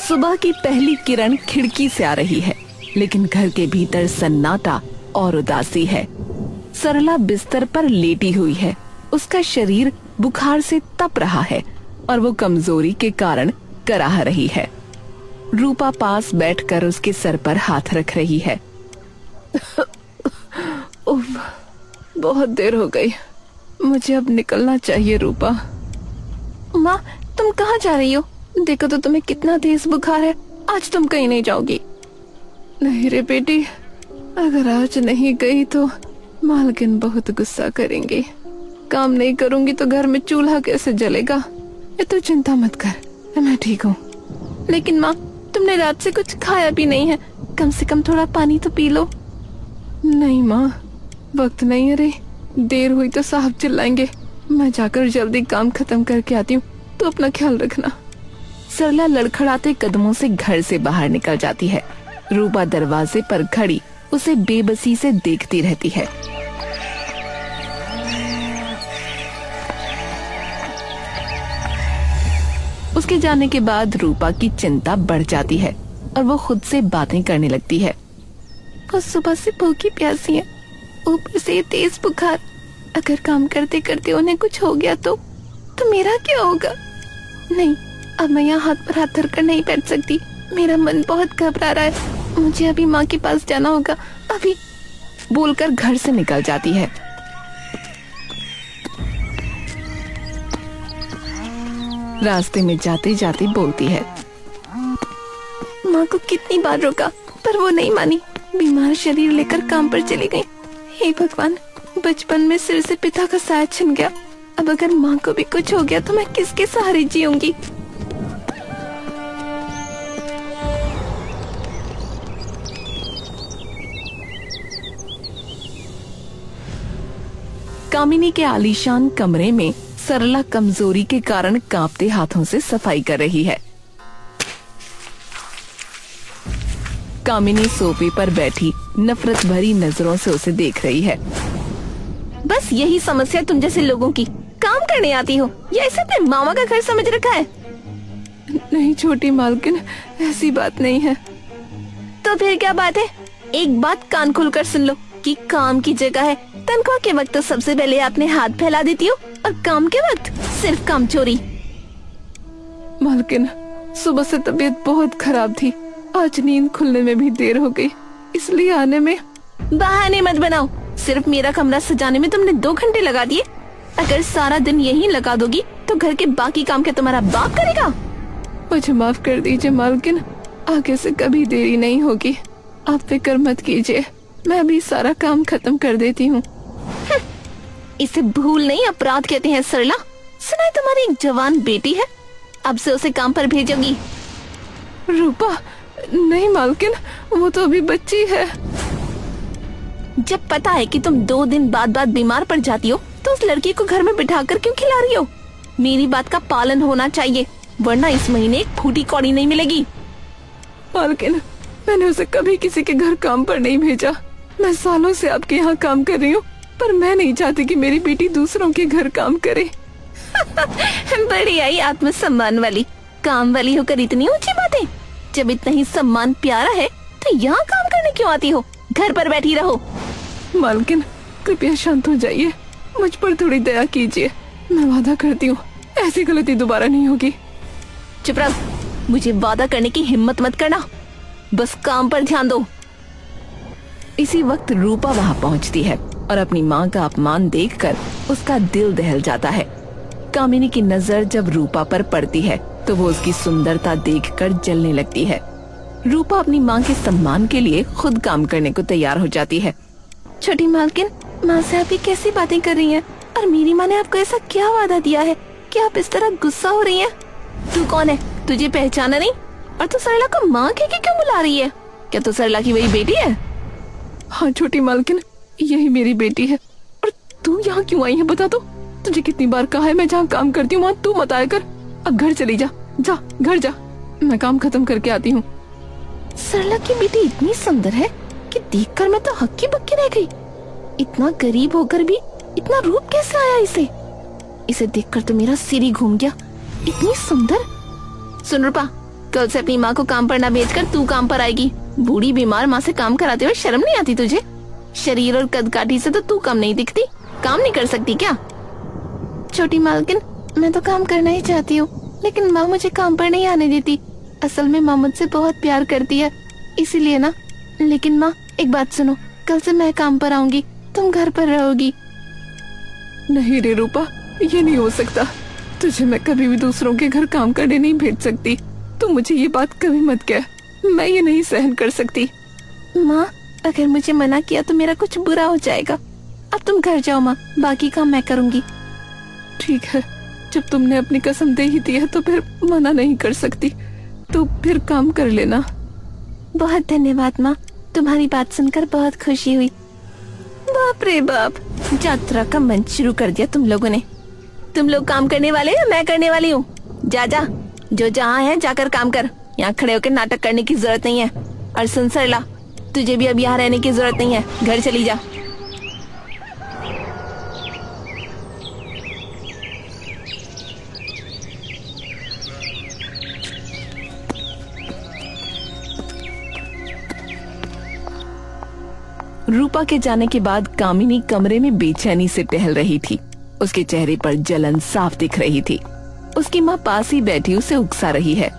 सुबह की पहली किरण खिड़की से आ रही है, लेकिन घर के भीतर सन्नाटा और उदासी है। सरला बिस्तर पर लेटी हुई है। उसका शरीर बुखार से तप रहा है और वो कमजोरी के कारण कराह रही है। रूपा पास बैठकर उसके सर पर हाथ रख रही है। बहुत देर हो गई, मुझे अब निकलना चाहिए। रूपा। माँ, तुम कहाँ जा रही हो? देखो तो तुम्हें कितना तेज बुखार है। आज तुम कहीं नहीं जाओगी। नहीं रे बेटी, अगर आज नहीं गई तो मालकिन बहुत गुस्सा करेंगी। काम नहीं करूंगी तो घर में चूल्हा कैसे जलेगा? ये तो चिंता मत कर, मैं ठीक हूँ। लेकिन माँ, तुमने रात से कुछ खाया भी नहीं है, कम से कम थोड़ा पानी तो पी लो। नहीं माँ, वक्त नहीं है रे, देर हुई तो साहब चिल्लाएंगे। मैं जाकर जल्दी काम खत्म करके आती हूँ, तो अपना ख्याल रखना। सरला लड़खड़ाते कदमों से घर से बाहर निकल जाती है। रूपा दरवाजे पर खड़ी उसे बेबसी से देखती रहती है। उसके जाने के बाद रूपा की चिंता बढ़ जाती है और वो खुद से बातें करने लगती है। वो सुबह से भूखी प्यासी है, ऊपर से तेज बुखार। अगर काम करते करते उन्हें कुछ हो गया तो मेरा क्या होगा? नहीं, अब मैं यहाँ हाथ पर हाथ धरकर नहीं बैठ सकती। मेरा मन बहुत घबरा रहा है। मुझे अभी माँ के पास जाना होगा, अभी। बोलकर घर से निकल जाती है। रास्ते में जाते जाते बोलती है। माँ को कितनी बार रोका पर वो नहीं मानी। बीमार शरीर लेकर काम पर चली गई। हे भगवान, बचपन में सिर से पिता का साया छिन गया। अब अगर माँ को भी कुछ हो गया तो मैं किसके सहारे जीऊंगी? कामिनी के आलीशान कमरे में सरला कमजोरी के कारण कांपते हाथों से सफाई कर रही है। कामिनी सोफे पर बैठी नफरत भरी नजरों से उसे देख रही है। बस यही समस्या तुम जैसे लोगों की। काम करने आती हो या इसे अपने मामा का घर समझ रखा है? नहीं छोटी मालकिन, ऐसी बात नहीं है। तो फिर क्या बात है? एक बात कान खोलकर सुन लो कि काम की जगह है। तनख्वाह के वक्त तो सबसे पहले अपने हाथ फैला देती हो और काम के वक्त सिर्फ काम चोरी। मालकिन, सुबह से तबीयत बहुत खराब थी। आज नींद खुलने में भी देर हो गई, इसलिए आने में। बहाने मत बनाओ। सिर्फ मेरा कमरा सजाने में तुमने 2 घंटे लगा दिए। अगर सारा दिन यहीं लगा दोगी तो घर के बाकी काम क्या तुम्हारा बाप करेगा? मुझे माफ कर दीजिए मालकिन, आगे से कभी देरी नहीं होगी। आप फिक्र मत कीजिए, मैं अभी सारा काम खत्म कर देती हूँ। इसे भूल नहीं अपराध कहते हैं सरला। सुना है तुम्हारी एक जवान बेटी है, अब से उसे काम पर भेजोगी? रूपा, नहीं मालकिन, वो तो अभी बच्ची है। जब पता है कि तुम 2 दिन बाद बीमार पड़ जाती हो तो उस लड़की को घर में बिठाकर क्यों खिला रही हो? मेरी बात का पालन होना चाहिए, वरना इस महीने एक फूटी कौड़ी नहीं मिलेगी। मालकिन, मैंने उसे कभी किसी के घर काम पर नहीं भेजा। मैं सालों से आपके यहाँ काम कर रही हूँ, पर मैं नहीं चाहती कि मेरी बेटी दूसरों के घर काम करे। बड़ी आई आत्मसम्मान वाली। काम वाली होकर इतनी ऊंची बातें। जब इतना ही सम्मान प्यारा है तो यहाँ काम करने क्यों आती हो? घर पर बैठी रहो। मालकिन, कृपया शांत हो जाइए, मुझ पर थोड़ी दया कीजिए। मैं वादा करती हूँ ऐसी गलती दोबारा नहीं होगी। चुप रहो, मुझे वादा करने की हिम्मत मत करना, बस काम पर ध्यान दो। इसी वक्त रूपा वहाँ पहुँचती है और अपनी माँ का अपमान देखकर उसका दिल दहल जाता है। कामिनी की नजर जब रूपा पर पड़ती है तो वो उसकी सुंदरता देखकर जलने लगती है। रूपा अपनी माँ के सम्मान के लिए खुद काम करने को तैयार हो जाती है। छोटी मालकिन, माँ से आप ये कैसी बातें कर रही हैं? और मेरी माँ ने आपको ऐसा क्या वादा दिया है कि आप इस तरह गुस्सा हो रही हैं? तू कौन है? तुझे पहचाना नहीं? और तू सरला को माँ कह के क्यों बुला रही है? क्या तू सरला की वही बेटी है? हाँ छोटी मालकिन, यही मेरी बेटी है। और तू यहाँ क्यों आई है बता तो? तुझे कितनी बार कहा है मैं जहाँ काम करती हूँ वहाँ तू मत आया कर। अब घर चली जा, जा घर जा, मैं काम खत्म करके आती हूँ। सरला की बेटी इतनी सुंदर है कि देखकर मैं तो हक्की बक्की रह गई। इतना गरीब होकर भी इतना रूप कैसे आया इसे? इसे देखकर तो मेरा सिर ही घूम गया। इतनी सुंदर। सुन रूपा, कल से अपनी माँ को काम पर ना भेजकर तू काम पर आएगी। बूढ़ी बीमार माँ से काम कराते हुए शर्म नहीं आती तुझे? शरीर और कदकाठी से तो तू कम नहीं दिखती, काम नहीं कर सकती क्या? छोटी मालकिन, मैं तो काम करना ही चाहती हूँ, लेकिन माँ मुझे काम पर नहीं आने देती। असल में माँ मुझसे बहुत प्यार करती है, इसीलिए ना। लेकिन माँ, एक बात सुनो, कल से मैं काम पर आऊंगी, तुम घर पर रहोगी। नहीं रे रूपा, ये नहीं हो सकता। तुझे मैं कभी भी दूसरों के घर काम करने नहीं भेज सकती। तुम मुझे ये बात कभी मत कह, मैं ये नहीं सहन कर सकती। माँ, अगर मुझे मना किया तो मेरा कुछ बुरा हो जाएगा। अब तुम घर जाओ माँ, बाकी काम मैं करूँगी। ठीक है, जब तुमने अपनी कसम दे ही दी है तो फिर मना नहीं कर सकती। तो फिर काम कर लेना। बहुत धन्यवाद माँ, तुम्हारी बात सुनकर बहुत खुशी हुई। बाप रे बाप, यात्रा का मंच शुरू कर दिया तुम लोगों ने। तुम लोग काम करने वाले या मैं करने वाली हूँ? जा जा, जो जहाँ है जाकर काम कर। यहाँ खड़े होकर नाटक करने की जरूरत नहीं है। और सुन सरला, तुझे भी अब यहाँ रहने की जरूरत नहीं है, घर चली जा। रूपा के जाने के बाद कामिनी कमरे में बेचैनी से टहल रही थी। उसके चेहरे पर जलन साफ दिख रही थी। उसकी माँ पास ही बैठी उसे उकसा रही है।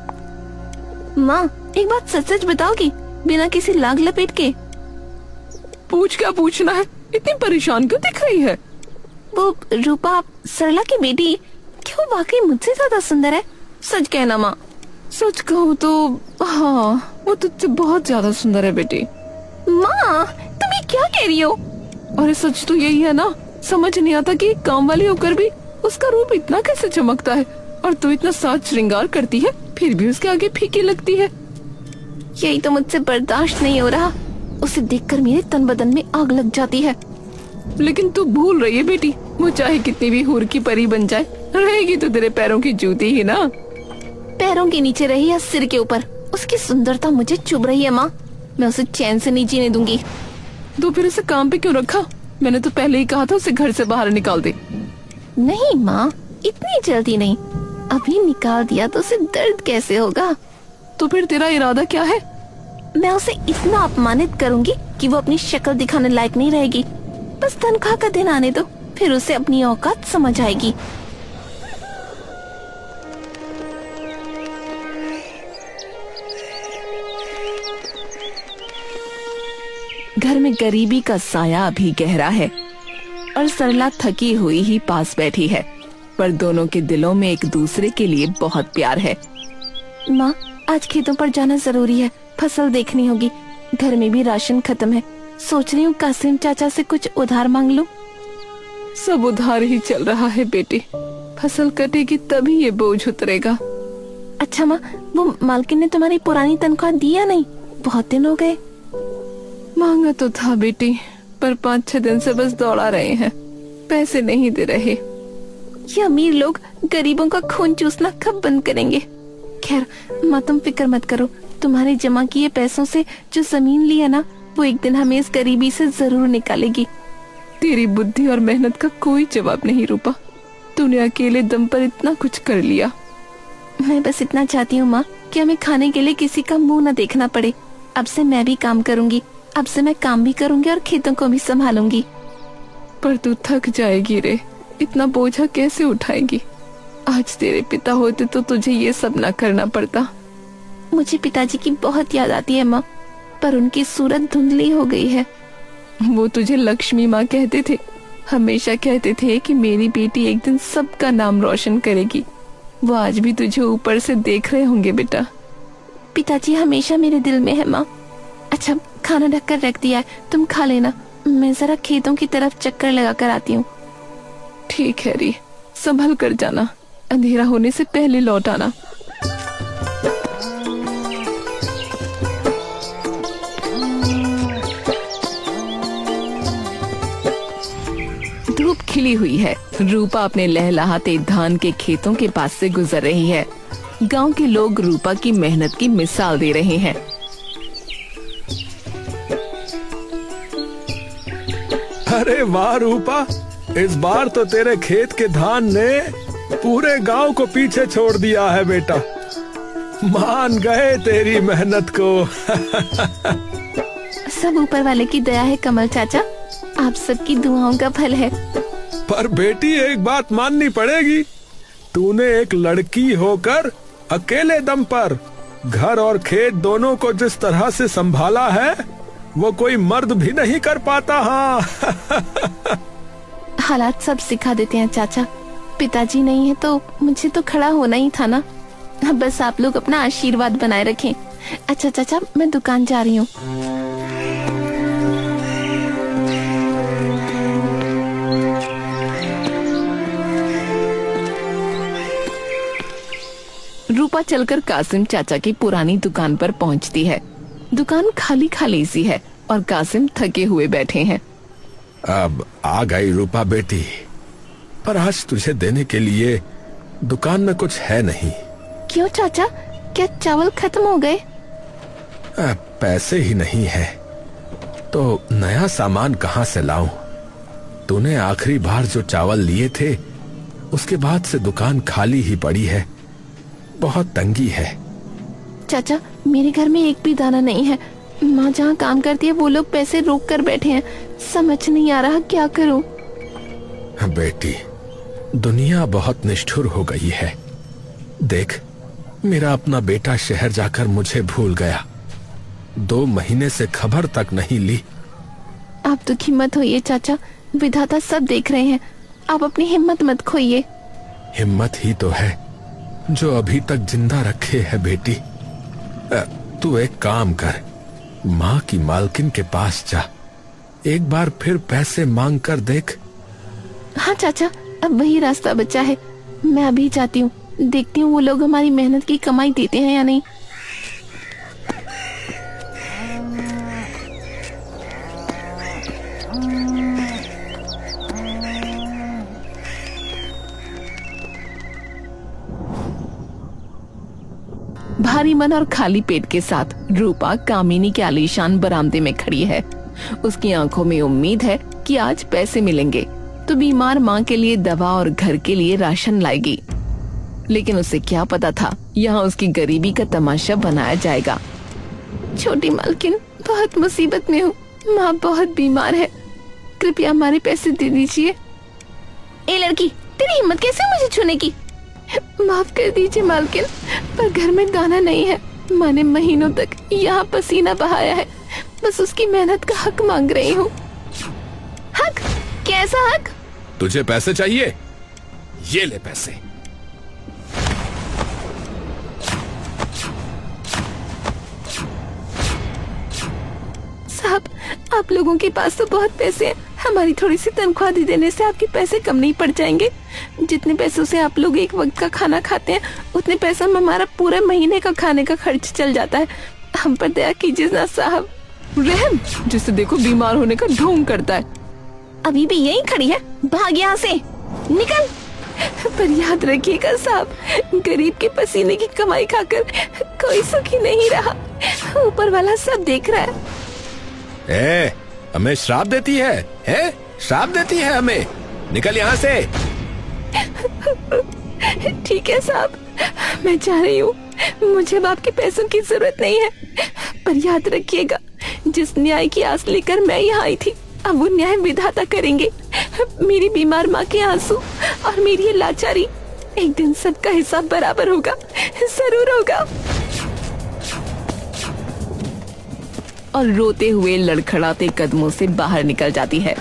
माँ, एक बात सच सच बताओगी, बिना किसी लाग लपेट के? पूछ, क्या पूछना है? इतनी परेशान क्यों दिख रही है? वो रूपा, सरला की बेटी, क्यों वाकई मुझसे ज्यादा सुंदर है? सच कहना माँ। सच कहूँ तो हाँ, वो तुझसे बहुत ज्यादा सुंदर है बेटी। माँ, तुम ये क्या कह रही हो? अरे सच तो यही है ना। समझ नहीं आता कि काम वाली होकर भी उसका रूप इतना कैसे चमकता है, और तू इतना साज श्रृंगार करती है फिर भी उसके आगे फीकी लगती है। यही तो मुझसे बर्दाश्त नहीं हो रहा। उसे देखकर मेरे तन बदन में आग लग जाती है। लेकिन तू भूल रही है बेटी, वो चाहे कितनी भी हूर की परी बन जाए, रहेगी तो तेरे पैरों की जूती ही ना। पैरों के नीचे रही या सिर के ऊपर, उसकी सुंदरता मुझे चुभ रही है माँ। मैं उसे चैन से नहीं जीने दूंगी। तो फिर उसे काम पे क्यों रखा? मैंने तो पहले ही कहा था उसे घर से बाहर निकाल दे। नहीं माँ, इतनी जल्दी नहीं। अभी निकाल दिया तो उसे दर्द कैसे होगा? तो फिर तेरा इरादा क्या है? मैं उसे इतना अपमानित करूंगी कि वो अपनी शक्ल दिखाने लायक नहीं रहेगी। बस तनख्वाह का दिन आने दो, फिर उसे अपनी औकात समझ आएगी। घर में गरीबी का साया अभी गहरा है और सरला थकी हुई ही पास बैठी है, पर दोनों के दिलों में एक दूसरे के लिए बहुत प्यार है। माँ, आज खेतों पर जाना जरूरी है, फसल देखनी होगी। घर में भी राशन खत्म है। सोच रही हूँ कासिम चाचा से कुछ उधार मांग लूं। सब उधार ही चल रहा है बेटी, फसल कटेगी तभी ये बोझ उतरेगा। अच्छा माँ, वो मालकिन ने तुम्हारी पुरानी तनख्वाह दी या नहीं? बहुत दिन हो गए। मांगा तो था बेटी, पर 5-6 दिन से बस दौड़ा रहे हैं, पैसे नहीं दे रहे। ये अमीर लोग गरीबों का खून चूसना कब बंद करेंगे? खैर माँ, तुम फिक्र मत करो। तुम्हारे जमा किए पैसों से जो जमीन ली है ना, वो एक दिन हमें इस गरीबी से जरूर निकालेगी। तेरी बुद्धि और मेहनत का कोई जवाब नहीं रूपा। तूने अकेले दम पर इतना कुछ कर लिया। मैं बस इतना चाहती हूँ माँ कि हमें खाने के लिए किसी का मुंह न देखना पड़े। अब से मैं भी काम करूँगी। अब से मैं काम भी करूँगी और खेतों को भी संभालूंगी। पर तू थक जाएगी रे, इतना बोझा कैसे उठाएगी? आज तेरे पिता होते तो तुझे ये सब न करना पड़ता। मुझे पिताजी की बहुत याद आती है माँ, पर उनकी सूरत धुंधली हो गई है। वो तुझे लक्ष्मी माँ कहते थे, हमेशा कहते थे कि मेरी बेटी एक दिन सबका नाम रोशन करेगी। वो आज भी तुझे ऊपर से देख रहे होंगे बेटा। पिताजी हमेशा मेरे दिल में है माँ। अच्छा, खाना ढक कर रख दिया है, तुम खा लेना। मैं जरा खेतों की तरफ चक्कर लगा कर आती हूँ। ठीक है री, संभल कर जाना, अंधेरा होने से पहले लौट आना। धूप खिली हुई है। रूपा अपने लहलहाते धान के खेतों के पास से गुजर रही है। गांव के लोग रूपा की मेहनत की मिसाल दे रहे हैं। अरे वाह रूपा, इस बार तो तेरे खेत के धान ने पूरे गांव को पीछे छोड़ दिया है बेटा। मान गए तेरी मेहनत को। सब ऊपर वाले की दया है कमल चाचा, आप सबकी दुआओं का फल है। पर बेटी एक बात माननी पड़ेगी, तूने एक लड़की होकर अकेले दम पर घर और खेत दोनों को जिस तरह से संभाला है वो कोई मर्द भी नहीं कर पाता। हाँ। हालात सब सिखा देते हैं चाचा, पिताजी नहीं है तो मुझे तो खड़ा होना ही था ना। बस आप लोग अपना आशीर्वाद बनाए रखें। अच्छा चाचा, मैं दुकान जा रही हूँ। रूपा चलकर कासिम चाचा की पुरानी दुकान पर पहुंचती है। दुकान खाली खाली सी है और कासिम थके हुए बैठे हैं। अब आ गई रूपा बेटी, पर आज तुझे देने के लिए दुकान में कुछ है नहीं। क्यों चाचा, क्या चावल खत्म हो गए? पैसे ही नहीं है तो नया सामान कहाँ से लाऊं? तूने आखिरी बार जो चावल लिए थे उसके बाद से दुकान खाली ही पड़ी है, बहुत तंगी है। चाचा, मेरे घर में एक भी दाना नहीं है। माँ जहाँ काम करती है वो लोग पैसे रोक कर बैठे हैं, समझ नहीं आ रहा क्या करूं। बेटी, दुनिया बहुत निष्ठुर हो गई है। देख, मेरा अपना बेटा शहर जाकर मुझे भूल गया, 2 महीने से खबर तक नहीं ली। आप दुखी मत होइए चाचा, विधाता सब देख रहे हैं, आप अपनी हिम्मत मत खोइए। हिम्मत ही तो है जो अभी तक जिंदा रखे है बेटी। तू एक काम कर, माँ की मालकिन के पास जा, एक बार फिर पैसे मांग कर देख। हाँ चाचा, अब वही रास्ता बचा है, मैं अभी जाती हूँ, देखती हूँ वो लोग हमारी मेहनत की कमाई देते हैं या नहीं। भारी मन और खाली पेट के साथ रूपा कामिनी के आलीशान बरामदे में खड़ी है। उसकी आंखों में उम्मीद है कि आज पैसे मिलेंगे तो बीमार माँ के लिए दवा और घर के लिए राशन लाएगी, लेकिन उसे क्या पता था यहाँ उसकी गरीबी का तमाशा बनाया जाएगा। छोटी मालकिन, बहुत मुसीबत में हूँ, माँ बहुत बीमार है, कृपया हमारे पैसे दे दीजिए। ए लड़की, तेरी हिम्मत कैसे मुझे छूने की? माफ कर दीजिए मालकिन, पर घर में दाना नहीं है। माँ ने महीनों तक यहाँ पसीना बहाया है, बस उसकी मेहनत का हक मांग रही हूँ। हक? कैसा हक? तुझे पैसे चाहिए? ये ले पैसे। साहब, आप लोगों के पास तो बहुत पैसे हैं, हमारी थोड़ी सी तनख्वाह दे देने से आपके पैसे कम नहीं पड़ जाएंगे। जितने पैसों से आप लोग एक वक्त का खाना खाते हैं, उतने पैसों में हमारा पूरे महीने का खाने का खर्च चल जाता है। हम पर दया कीजिए ना साहब। रहम, जिसे देखो बीमार होने का ढोंग करता है। अभी भी यहीं खड़ी है, भाग यहाँ से, निकल। पर याद रखिएगा साहब, गरीब के पसीने की कमाई खाकर कोई सुखी नहीं रहा, ऊपर वाला सब देख रहा है। हमें श्राप देती है? श्राप देती है हमें? निकल यहाँ से। ठीक है साहब, मैं जा रही हूँ, मुझे अब आपके पैसों की जरूरत नहीं है, पर याद रखिएगा, जिस न्याय की आस लेकर मैं यहाँ आई थी, अब वो न्याय विधाता करेंगे। मेरी बीमार माँ के आंसू और मेरी ये लाचारी, एक दिन सबका हिसाब बराबर होगा, जरूर होगा। और रोते हुए लड़खड़ाते कदमों से बाहर निकल जाती है।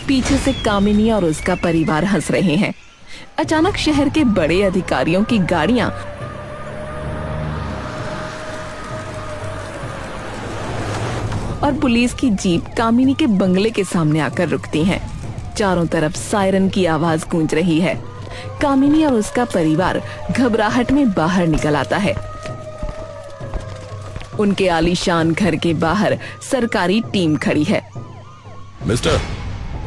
पीछे से कामिनी और उसका परिवार हंस रहे हैं। अचानक शहर के बड़े अधिकारियों की गाड़ियां और पुलिस की जीप कामिनी के बंगले के सामने आकर रुकती हैं। चारों तरफ सायरन की आवाज गूंज रही है। कामिनी और उसका परिवार घबराहट में बाहर निकल आता है। उनके आलीशान घर के बाहर सरकारी टीम खड़ी है। मिस्टर,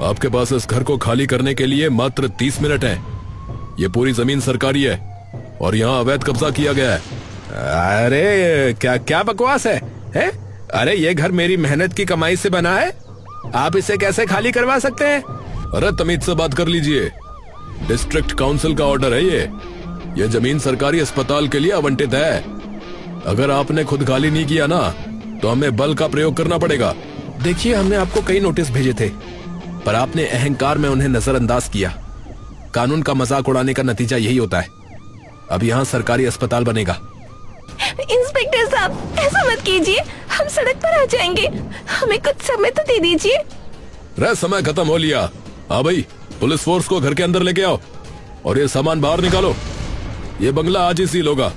आपके पास इस घर को खाली करने के लिए मात्र 30 मिनट हैं। ये पूरी जमीन सरकारी है और यहाँ अवैध कब्जा किया गया है। अरे क्या बकवास है? अरे ये घर मेरी मेहनत की कमाई से बना है, आप इसे कैसे खाली करवा सकते हैं? अरे तमीज से बात कर लीजिए, डिस्ट्रिक्ट काउंसिल का ऑर्डर है ये जमीन सरकारी अस्पताल के लिए आवंटित है। अगर आपने खुद खाली नहीं किया ना तो हमें बल का प्रयोग करना पड़ेगा। देखिए, हमने आपको कई नोटिस भेजे थे, पर आपने अहंकार में उन्हें नजरअंदाज किया। कानून का मजाक उड़ाने का नतीजा यही होता है। अब यहाँ सरकारी अस्पताल बनेगा। इंस्पेक्टर साहब, ऐसा मत कीजिए, हम सड़क पर आ जाएंगे। हमें कुछ समय तो दे दीजिए। रे, समय खत्म हो लिया। हाँ भाई, पुलिस फोर्स को घर के अंदर लेके आओ और ये सामान बाहर निकालो। ये बंगला आज ही सील होगा।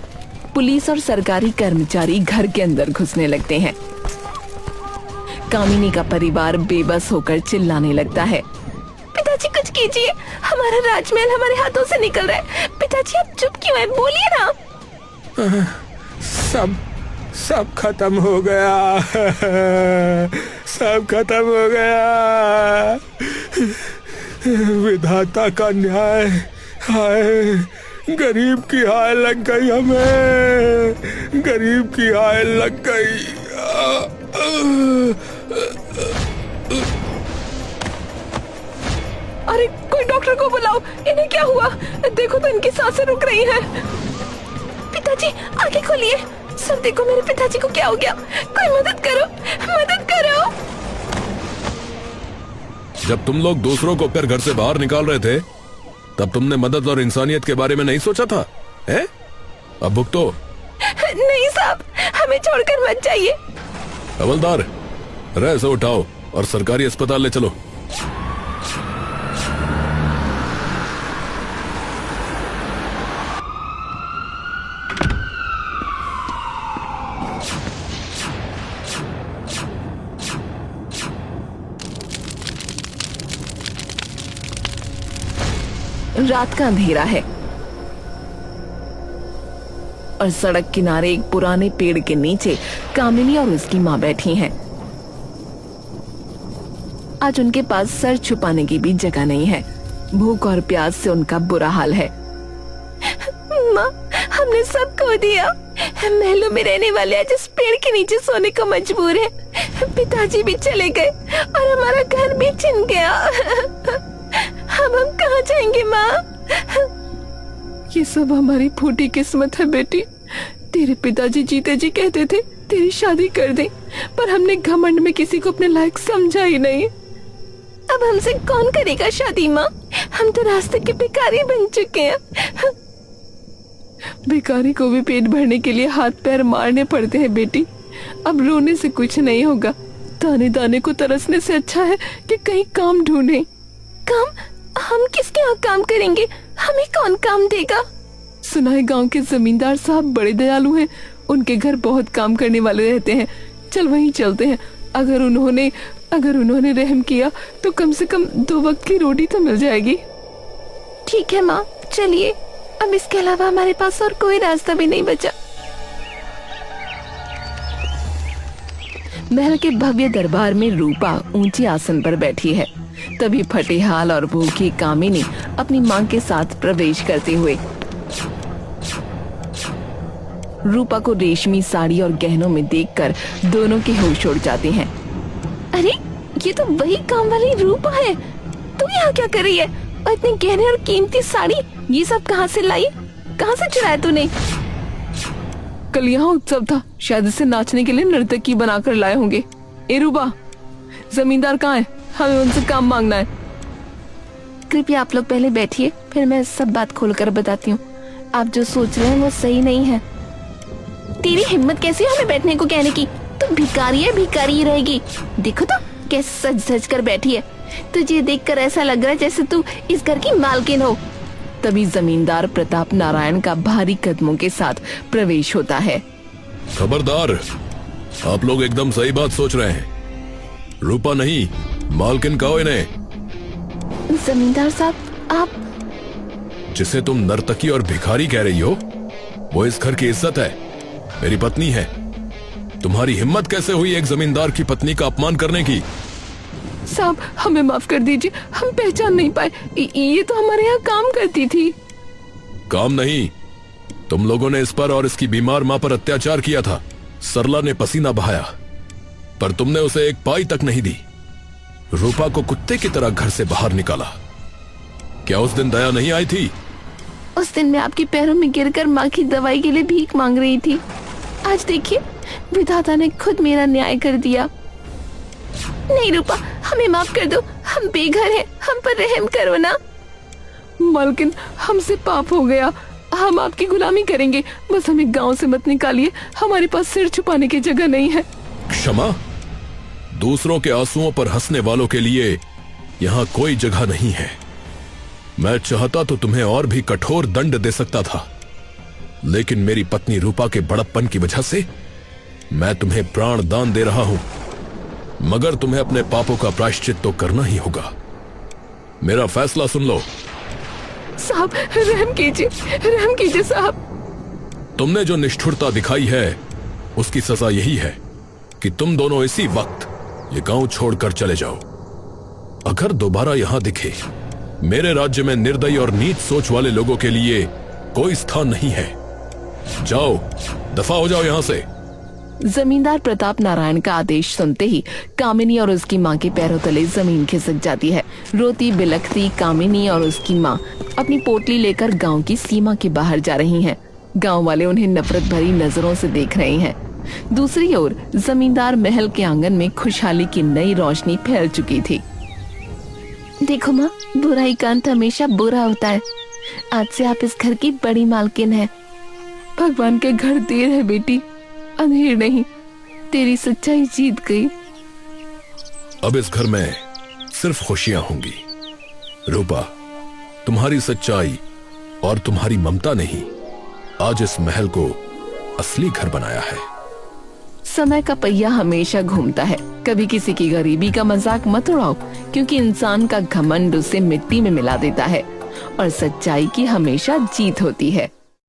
पुलिस और सरकारी कर्मचारी घर के अंदर घुसने लगते हैं। कामिनी का परिवार बेबस होकर चिल्लाने लगता है। पिताजी, कुछ कीजिए, हमारा राजमहल हमारे हाथों से निकल रहा है। पिताजी, आप चुप क्यों हैं? बोलिए ना। सब खत्म हो गया। सब खत्म हो गया। विधाता का न्याय, हाय, गरीब की हाय लग गई हमें। गरीब की हाय लग गई। अरे, कोई डॉक्टर को बुलाओ। इन्हें क्या हुआ? देखो तो, इनकी सांसें रुक रही हैं। पिताजी, आंखें खोलिए। सब देखो, मेरे पिताजी को क्या हो गया? कोई मदद करो, मदद करो। जब तुम लोग दूसरों को फिर घर से बाहर निकाल रहे थे, तब तुमने मदद और इंसानियत के बारे में नहीं सोचा था, हैं? अब भुगतो। नहीं साहब, हमें छोड़कर मत जाइए। हवलदार, रह से उठाओ और सरकारी अस्पताल ले चलो। रात का अंधेरा है और सड़क किनारे एक पुराने पेड़ के नीचे कामिनी और उसकी माँ बैठी हैं। आज उनके पास सर छुपाने की भी जगह नहीं है। भूख और प्यास से उनका बुरा हाल है। माँ, हमने सब खो दिया। महलों में रहने वाले आज इस पेड़ के नीचे सोने को मजबूर है। पिताजी भी चले गए और हमारा घर भी छिन गया। अब हम कहाँ जाएंगे माँ? ये सब हमारी फूटी किस्मत है बेटी। तेरे पिताजी जीते जी कहते थे तेरी शादी कर दें, पर हमने घमंड में किसी को अपने लायक समझा ही नहीं। अब हमसे कौन करेगा शादी माँ? हम तो रास्ते के भिखारी बन चुके हैं। भिखारी को भी पेट भरने के लिए हाथ पैर मारने पड़ते हैं बेटी। अब रोने से कुछ नहीं होगा। दाने दाने को तरसने से अच्छा है कि कहीं काम ढूंढे। काम? हम किसके यहाँ काम करेंगे? हमें कौन काम देगा? सुना है गांव के जमींदार साहब बड़े दयालु हैं। उनके घर बहुत काम करने वाले रहते हैं। चल वहीं चलते हैं। अगर उन्होंने रहम किया तो कम से कम 2 वक्त की रोटी तो मिल जाएगी। ठीक है माँ, चलिए। अब इसके अलावा हमारे पास और कोई रास्ता भी नहीं बचा। महल के भव्य दरबार में रूपा ऊंचे आसन पर बैठी है। तभी फटेहाल और भूखी कामिनी अपनी मां के साथ प्रवेश करते हुए रूपा को रेशमी साड़ी और गहनों में देखकर दोनों के होश उड़ जाते हैं। अरे, ये तो वही काम वाली रूपा है। तू यहाँ क्या कर रही है? और इतने गहने और कीमती साड़ी, ये सब कहाँ से लाई? कहाँ से चुराया तूने? कल यहाँ उत्सव था, शायद इसे नाचने के लिए नर्तकी बनाकर लाए होंगे। ए रूपा, जमींदार कहाँ है? हमें उनसे काम मांगना है। कृपया आप लोग पहले बैठिए, फिर मैं सब बात खोलकर बताती हूँ। आप जो सोच रहे हैं वो सही नहीं है। तेरी हिम्मत कैसी है हमें बैठने को कहने की? तू भिखारी है, भिखारी ही रहेगी। देखो तो कैसे सज सज कर बैठी है। तुझे देखकर ऐसा लग रहा है जैसे तू इस घर की मालकिन हो। तभी जमींदार प्रताप नारायण का भारी कदमों के साथ प्रवेश होता है। खबरदार, आप लोग एकदम सही बात सोच रहे हैं। रूपा नहीं, मालकिन कहो इन्हें। जमींदार साहब, आप जिसे तुम नर्तकी और भिखारी कह रही हो, वो इस घर की इज्जत है, मेरी पत्नी है। तुम्हारी हिम्मत कैसे हुई एक जमींदार की पत्नी का अपमान करने की? साहब, हमें माफ कर दीजिए, हम पहचान नहीं पाए। ये तो हमारे यहाँ काम करती थी। काम नहीं, तुम लोगों ने इस पर और इसकी बीमार माँ पर अत्याचार किया था। सरला ने पसीना बहाया, पर तुमने उसे एक पाई तक नहीं दी। रूपा को कुत्ते की तरह घर से बाहर निकाला। क्या उस दिन दया नहीं आई थी? उस दिन मैं आपके पैरों में गिरकर माँ की दवाई के लिए भीख मांग रही थी। आज देखिए, विधाता ने खुद मेरा न्याय कर दिया। नहीं रूपा, हमें माफ कर दो, हम बेघर हैं, हम पर रहम करो ना। मालकिन, हमसे पाप हो गया, हम आपकी गुलामी करेंगे, बस हमें गांव से मत निकालिए, हमारे पास सिर छुपाने की जगह नहीं है। क्षमा? दूसरों के आंसुओं पर हंसने वालों के लिए यहाँ कोई जगह नहीं है। मैं चाहता तो तुम्हें और भी कठोर दंड दे सकता था, लेकिन मेरी पत्नी रूपा के बड़प्पन की वजह से मैं तुम्हें प्राण दान दे रहा हूं। मगर तुम्हें अपने पापों का प्रायश्चित तो करना ही होगा। मेरा फैसला सुन लो। साहब, रहम कीजिए साहब। तुमने जो निष्ठुरता दिखाई है उसकी सजा यही है कि तुम दोनों इसी वक्त ये गांव छोड़कर चले जाओ। अगर दोबारा यहां दिखे, मेरे राज्य में निर्दयी और नीच सोच वाले लोगों के लिए कोई स्थान नहीं है। जाओ, दफा हो जाओ यहां से। जमींदार प्रताप नारायण का आदेश सुनते ही कामिनी और उसकी माँ के पैरों तले जमीन खिसक जाती है। रोती बिलखती कामिनी और उसकी माँ अपनी पोटली लेकर गांव की सीमा के बाहर जा रही हैं। गांव वाले उन्हें नफरत भरी नजरों से देख रहे हैं। दूसरी ओर जमींदार महल के आंगन में खुशहाली की नई रोशनी फैल चुकी थी। देखो माँ, बुराई का अंत हमेशा बुरा होता है। आज से आप इस घर की बड़ी मालकिन है। भगवान के घर देर है बेटी, अंधेर नहीं। तेरी सच्चाई जीत गई। अब इस घर में सिर्फ खुशियां होंगी। रूपा, तुम्हारी सच्चाई और तुम्हारी ममता ने ही आज इस महल को असली घर बनाया है। समय का पहिया हमेशा घूमता है। कभी किसी की गरीबी का मजाक मत उड़ाओ, क्योंकि इंसान का घमंड उसे मिट्टी में मिला देता है और सच्चाई की हमेशा जीत होती है।